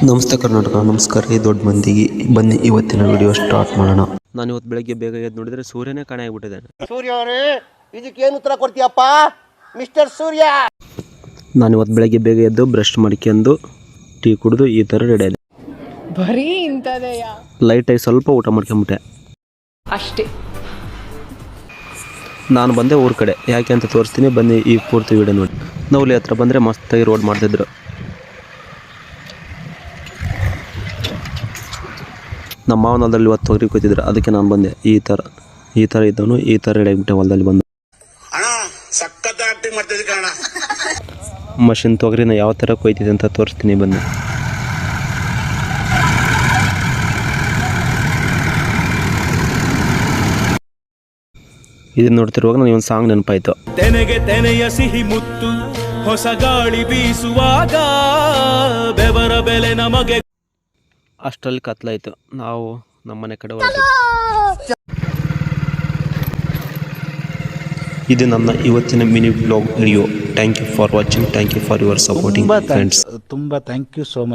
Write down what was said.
ನಮಸ್ತೆ ಕರ್ನಾಟಕ, ನಮಸ್ಕಾರ ರೀ ದೊಡ್ಡ ಮಂದಿಗೆ. ಬನ್ನಿ ಇವತ್ತಿನ ವಿಡಿಯೋ ಸ್ಟಾರ್ಟ್ ಮಾಡೋಣ. ನಾನು ಇವತ್ತು ಬೆಳಗ್ಗೆ ಬೇಗ ಎದ್ದು ನೋಡಿದ್ರೆ ಸೂರ್ಯನೇ ಕಾಣೆ ಆಗಿಬಿಟ್ಟಿದ್ದಾನೆ. ಸೂರ್ಯ ಅವರೇ, ಇದಕ್ಕೇನು ಉತ್ತರ ಕೊಡ್ತೀಯಪ್ಪ ಮಿಸ್ಟರ್ ಸೂರ್ಯ? ನಾನು ಇವತ್ತು ಬೆಳಗ್ಗೆ ಬೇಗ ಎದ್ದು ಬ್ರಷ್ ಮಾಡ್ಕೊಂಡು ಟೀ ಕುಡಿದು ಈ ಥರ ರೆಡಿ ಆಗಿದೆ. ಬರೀ ಇಂಥದೆಯಾ? ಲೈಟಾಗಿ ಸ್ವಲ್ಪ ಊಟ ಮಾಡ್ಕೊಂಬಿಟ್ಟೆ ಅಷ್ಟೇ. ನಾನು ಬಂದೆ ಊರ ಕಡೆ. ಯಾಕೆ ಅಂತ ತೋರಿಸ್ತೀನಿ, ಬನ್ನಿ ಈ ಪೂರ್ತಿ ವಿಡಿಯೋ ನೋಡಿ. ನವಲಿ ಹತ್ರ ಬಂದರೆ ಮಸ್ತಾಗಿ ರೋಡ್ ಮಾಡ್ತಿದ್ರು. ನಮ್ಮ ಮಾವನ ಹೊಲದಲ್ಲಿ ಇವತ್ತು ತೊಗರಿ ಕೊಯ್ತಿದ್ರು, ಅದಕ್ಕೆ ನಾನು ಬಂದೆ. ಈ ಥರ ಇದ್ದವನು ಈ ಥರ ರೆಡಿ ಆಗಿಬಿಟ್ಟೆ ಹೊಲದಲ್ಲಿ ಬಂದು. ಮಷಿನ್ ತೊಗರಿನ ಯಾವ ಥರ ಕೊಯ್ತಿದೆ ಅಂತ ತೋರಿಸ್ತೀನಿ ಬನ್ನಿ. ಇದನ್ನ ನೋಡ್ತಿರುವಾಗ ನನಗೆ ಒಂದು ಸಾಂಗ್ ನೆನಪಾಯ್ತು. ತೆನೆಗೆ ತೆನೆಯ ಸಿಹಿ ಮುತ್ತು, ಹೊಸ ಗಾಳಿ ಬೀಸುವಾಗ ಬೆವರ ಬೆಲೆ ನಮಗೆ. ಅಷ್ಟರಲ್ಲಿ ಕತ್ಲಾಯಿತು. ನಾವು ನಮ್ಮನೆ ಕಡೆ ಹೊರಟಿದ್ವಿ. ಇದು ನನ್ನ ಇವತ್ತಿನ mini blog video. Thank you for watching. Thank you for your supporting friends. ತುಂಬ ಥ್ಯಾಂಕ್ ಯು ಸೋ ಮಚ್.